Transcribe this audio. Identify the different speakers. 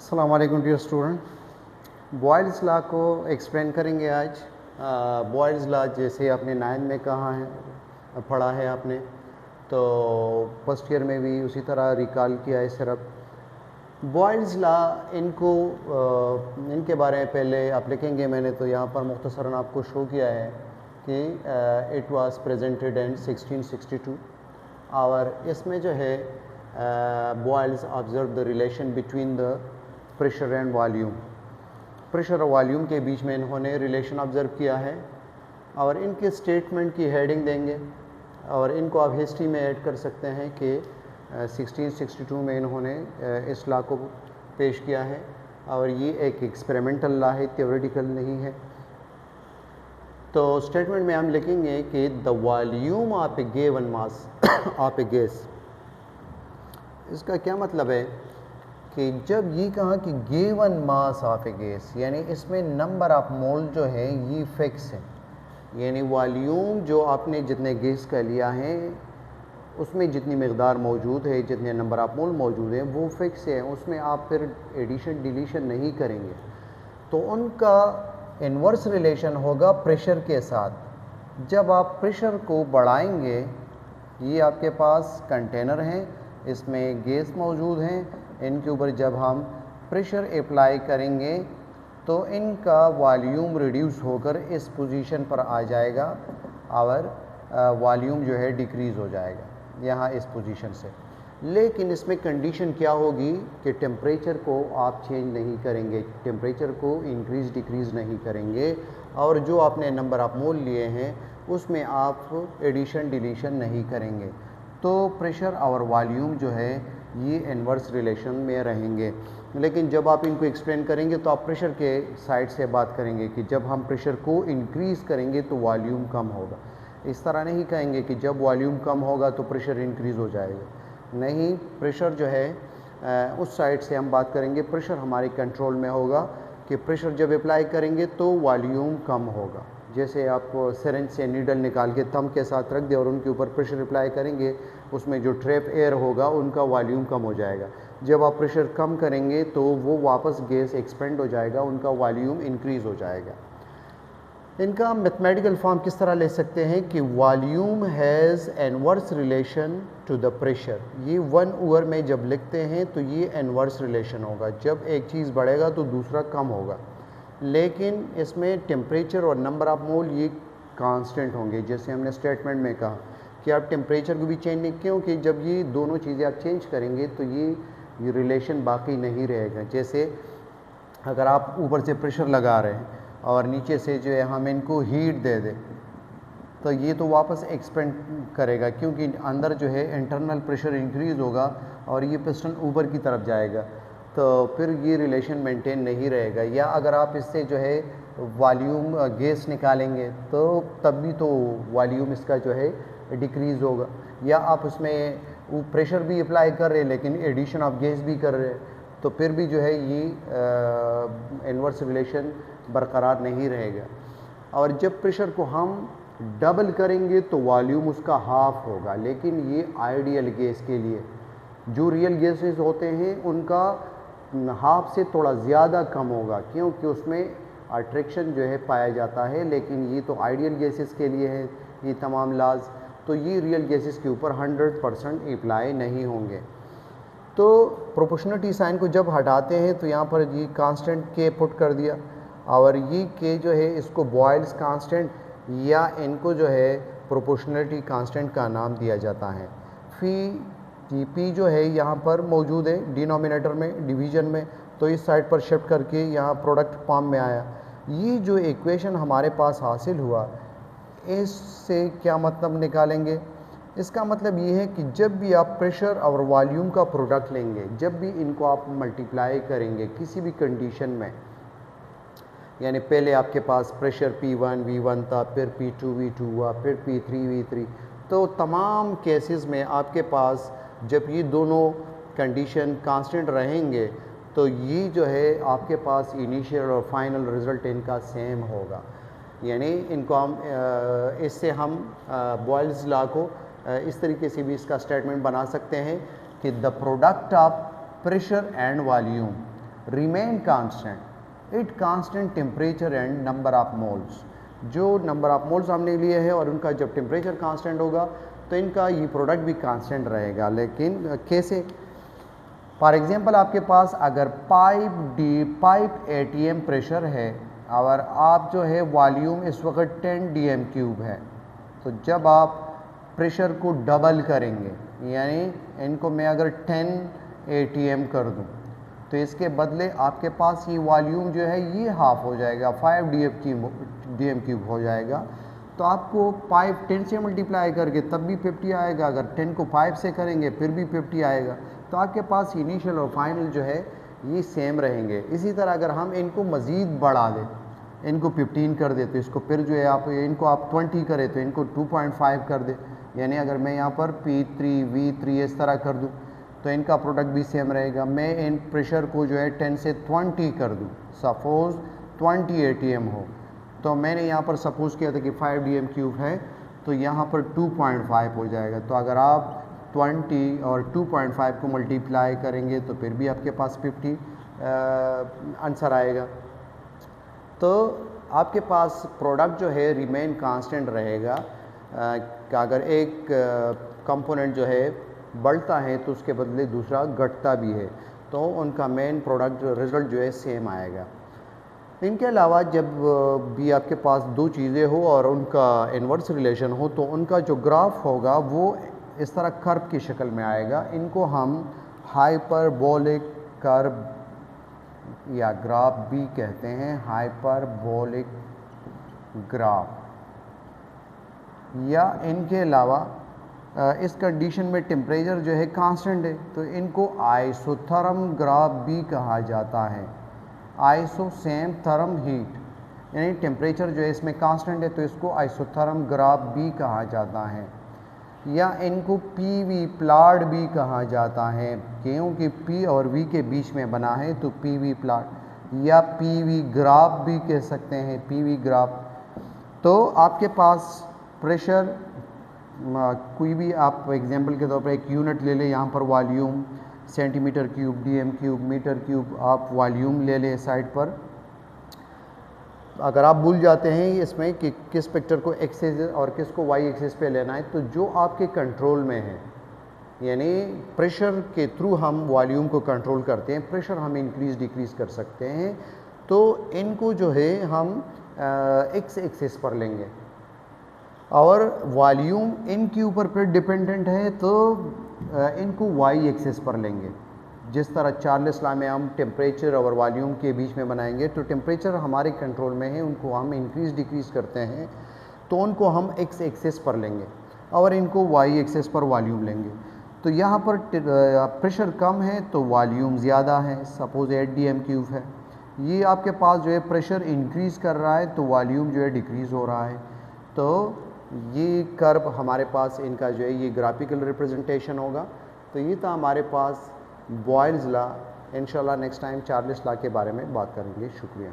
Speaker 1: अस्सलाम वालेकुम dear student. Boyle's law को एक्सप्लेन करेंगे आज। बॉयल्स लॉ जैसे आपने 9 में कहा है, पढ़ा है आपने, तो फर्स्ट ईयर में भी उसी तरह रिकॉल किया है। सिर्फ बॉयल्स लॉ इनके बारे में पहले आप लिखेंगे। मैंने तो यहाँ पर मुख्तसरन आपको शो किया है कि इट वाज प्रेजेंटेड इन 1662 और इसमें जो है Boyle's observe the relation between the pressure and volume. Pressure और वॉल्यूम के बीच में इन्होंने रिलेशन ऑब्ज़र्व किया है और इनके स्टेटमेंट की हेडिंग देंगे और इनको आप हिस्ट्री में ऐड कर सकते हैं कि 1662 में इन्होंने इस लॉ को पेश किया है और ये एक एक्सपेरिमेंटल लॉ है, थ्योरेटिकल नहीं है। तो स्टेटमेंट में हम लिखेंगे कि the volume of A given mass of A gas. इसका क्या मतलब है कि जब ये कहा कि given mass of A gas, यानी इसमें नंबर ऑफ मोल जो है ये फिक्स है, यानी वॉल्यूम जो आपने जितने गैस का लिया है उसमें जितनी मकदार मौजूद है, जितने नंबर ऑफ मोल मौजूद हैं वो फिक्स है, उसमें आप फिर एडिशन डिलीशन नहीं करेंगे। तो उनका इन्वर्स रिलेशन होगा प्रेशर के साथ। जब आप प्रेशर को बढ़ाएंगे, ये आपके पास कंटेनर हैं, इसमें गैस मौजूद हैं, इनके ऊपर जब हम प्रेशर अप्लाई करेंगे तो इनका वॉल्यूम रिड्यूस होकर इस पोजीशन पर आ जाएगा और वॉल्यूम जो है डिक्रीज़ हो जाएगा यहाँ इस पोजीशन से। लेकिन इसमें कंडीशन क्या होगी कि टेम्परेचर को आप चेंज नहीं करेंगे, टेम्परेचर को इंक्रीज़ डिक्रीज़ नहीं करेंगे और जो आपने नंबर ऑफ मोल लिए हैं उसमें आप एडिशन डिलीशन नहीं करेंगे। तो प्रेशर और वॉल्यूम जो है ये इन्वर्स रिलेशन में रहेंगे। लेकिन जब आप इनको एक्सप्लेन करेंगे तो आप प्रेशर के साइड से बात करेंगे कि जब हम प्रेशर को इंक्रीज़ करेंगे तो वॉल्यूम कम होगा। इस तरह नहीं कहेंगे कि जब वॉल्यूम कम होगा तो प्रेशर इंक्रीज़ हो जाएगा। नहीं, प्रेशर जो है उस साइड से हम बात करेंगे, प्रेशर हमारे कंट्रोल में होगा कि प्रेशर जब अप्लाई करेंगे तो वॉल्यूम कम होगा। जैसे आप सिरिंज से नीडल निकाल के थंब के साथ रख दे और उनके ऊपर प्रेशर अप्लाई करेंगे, उसमें जो ट्रैप एयर होगा उनका वॉल्यूम कम हो जाएगा। जब आप प्रेशर कम करेंगे तो वो वापस गैस एक्सपेंड हो जाएगा, उनका वॉल्यूम इंक्रीज़ हो जाएगा। इनका मैथमेटिकल फॉर्म किस तरह ले सकते हैं कि volume has inverse relation to the pressure. ये 1/, में जब लिखते हैं तो ये इनवर्स रिलेशन होगा। जब एक चीज़ बढ़ेगा तो दूसरा कम होगा, लेकिन इसमें टेम्परेचर और नंबर ऑफ मोल ये कांस्टेंट होंगे। जैसे हमने स्टेटमेंट में कहा कि आप टेम्परेचर को भी चेंज नहीं, क्योंकि जब ये दोनों चीज़ें आप चेंज करेंगे तो ये रिलेशन बाकी नहीं रहेगा। जैसे अगर आप ऊपर से प्रेशर लगा रहे हैं और नीचे से जो है हम इनको हीट दे दें तो ये तो वापस एक्सपेंड करेगा, क्योंकि अंदर जो है इंटरनल प्रेशर इंक्रीज़ होगा और ये पिस्टन ऊपर की तरफ जाएगा, तो फिर ये रिलेशन मेंटेन नहीं रहेगा। या अगर आप इससे जो है वॉल्यूम गैस निकालेंगे तो तब भी तो वॉल्यूम इसका जो है डिक्रीज़ होगा। या आप उसमें प्रेशर भी अप्लाई कर रहे हैं लेकिन एडिशन ऑफ गैस भी कर रहे हैं, तो फिर भी जो है ये इन्वर्स रिलेशन बरकरार नहीं रहेगा। और जब प्रेशर को हम डबल करेंगे तो वॉल्यूम उसका हाफ होगा। लेकिन ये आइडियल गैस के लिए, जो रियल गैसेस होते हैं उनका हाफ से थोड़ा ज़्यादा कम होगा, क्योंकि उसमें अट्रैक्शन जो है पाया जाता है। लेकिन ये तो आइडियल गैसेस के लिए है ये तमाम लाज, तो ये रियल गैसेस के ऊपर 100% अप्लाई नहीं होंगे। तो प्रोपोर्शनलिटी साइन को जब हटाते हैं तो यहाँ पर ये कांस्टेंट के पुट कर दिया और ये के जो है इसको बॉयल्स कांस्टेंट या इनको जो है प्रोपोर्शनलिटी कांस्टेंट का नाम दिया जाता है। पी जो है यहाँ पर मौजूद है डिनोमिनेटर में, डिवीज़न में, तो इस साइड पर शिफ्ट करके यहाँ प्रोडक्ट फॉर्म में आया। ये जो इक्वेशन हमारे पास हासिल हुआ, इससे क्या मतलब निकालेंगे? इसका मतलब ये है कि जब भी आप प्रेशर और वॉल्यूम का प्रोडक्ट लेंगे, जब भी इनको आप मल्टीप्लाई करेंगे किसी भी कंडीशन में, यानी पहले आपके पास प्रेशर P1 V1 था, फिर P2 V2 हुआ, फिर P3 V3, तो तमाम केसेस में आपके पास जब ये दोनों कंडीशन कांस्टेंट रहेंगे तो ये जो है आपके पास इनिशियल और फाइनल रिज़ल्ट इनका सेम होगा। यानी इनको हम इससे हम बॉयल्स लॉ को इस तरीके से भी इसका स्टेटमेंट बना सकते हैं कि the product of pressure and volume remain constant it constant temperature and number of moles. जो नंबर ऑफ मोल्स हमने लिए है और उनका जब टेम्परेचर कांस्टेंट होगा तो इनका ये प्रोडक्ट भी कांस्टेंट रहेगा। लेकिन कैसे? फॉर एग्जांपल आपके पास अगर पाइप एटीएम प्रेशर है और आप जो है वॉल्यूम इस वक्त 10 dm क्यूब है, तो जब आप प्रेशर को डबल करेंगे, यानी इनको मैं अगर 10 atm कर दूं तो इसके बदले आपके पास ये वॉल्यूम जो है ये हाफ हो जाएगा, 5 dm क्यूब हो जाएगा। तो आपको 10 से मल्टीप्लाई करके तब भी 50 आएगा, अगर 10 को 5 से करेंगे फिर भी 50 आएगा। तो आपके पास इनिशियल और फाइनल जो है ये सेम रहेंगे। इसी तरह अगर हम इनको मज़ीद बढ़ा दें, इनको 15 कर दे तो इसको फिर जो है इनको आप 20 करें तो इनको 2.5 कर दे, यानी अगर मैं यहाँ पर P3 V3 इस तरह कर दूँ तो इनका प्रोडक्ट भी सेम रहेगा। मैं इन प्रेशर को जो है 10 से 20 कर दूँ, सपोज़ 20 atm हो, तो मैंने यहाँ पर सपोज़ किया था कि 5 dm क्यूब है तो यहाँ पर 2.5 हो जाएगा। तो अगर आप 20 और 2.5 को मल्टीप्लाई करेंगे तो फिर भी आपके पास 50 आंसर आएगा। तो आपके पास प्रोडक्ट जो है रिमेन कांस्टेंट रहेगा। अगर एक कंपोनेंट जो है बढ़ता है तो उसके बदले दूसरा घटता भी है, तो उनका मेन प्रोडक्ट रिज़ल्ट जो है सेम आएगा। इनके अलावा जब भी आपके पास दो चीज़ें हो और उनका इन्वर्स रिलेशन हो तो उनका जो ग्राफ होगा वो इस तरह कर्व की शक्ल में आएगा। इनको हम हाइपरबोलिक कर्व या ग्राफ भी कहते हैं, हाइपरबोलिक ग्राफ। या इनके अलावा इस कंडीशन में टेम्परेचर जो है कांस्टेंट है तो इनको आइसोथर्म ग्राफ भी कहा जाता है। आइसो सेम थर्म हीट, यानी टेम्परेचर जो है इसमें कांस्टेंट है तो इसको आइसोथर्म ग्राफ भी कहा जाता है। या इनको PV प्लॉट भी कहा जाता है, क्योंकि P और V के बीच में बना है तो PV प्लॉट या PV ग्राफ भी कह सकते हैं, PV ग्राफ। तो आपके पास प्रेशर कोई भी आप एग्जांपल के तौर पर एक यूनिट ले लें, यहाँ पर volume centimetre cube, dm cube, metre cube, आप वॉल्यूम ले लें साइड पर। अगर आप भूल जाते हैं इसमें कि किस पिक्चर को एक्सेस और किसको वाई एक्सेस पे लेना है, तो जो आपके कंट्रोल में है, यानी प्रेशर के थ्रू हम वॉल्यूम को कंट्रोल करते हैं, प्रेशर हम इंक्रीज़ डिक्रीज़ कर सकते हैं, तो इनको जो है हम एक्स एक्सेस पर लेंगे और वॉल्यूम इनके ऊपर फिर डिपेंडेंट है तो इनको वाई एक्सेस पर लेंगे। जिस तरह चार्ल्स लॉ में हम टेम्परेचर और वॉल्यूम के बीच में बनाएंगे, तो टेम्परेचर हमारे कंट्रोल में है, उनको हम इंक्रीज़ डिक्रीज़ करते हैं तो उनको हम एक्स एक्सेस पर लेंगे और इनको वाई एक्सेस पर वॉल्यूम लेंगे। तो यहाँ पर प्रेशर कम है तो वॉल्यूम ज़्यादा है, सपोज़ 8 dm क्यूब है। ये आपके पास जो है प्रेशर इंक्रीज़ कर रहा है तो वॉल्यूम जो है डिक्रीज़ हो रहा है। तो ये कर्व हमारे पास इनका जो है ये ग्राफिकल रिप्रेजेंटेशन होगा। तो ये था हमारे पास बॉयल्स लॉ। इंशाल्लाह नेक्स्ट टाइम चार्ल्स लॉ के बारे में बात करेंगे। शुक्रिया।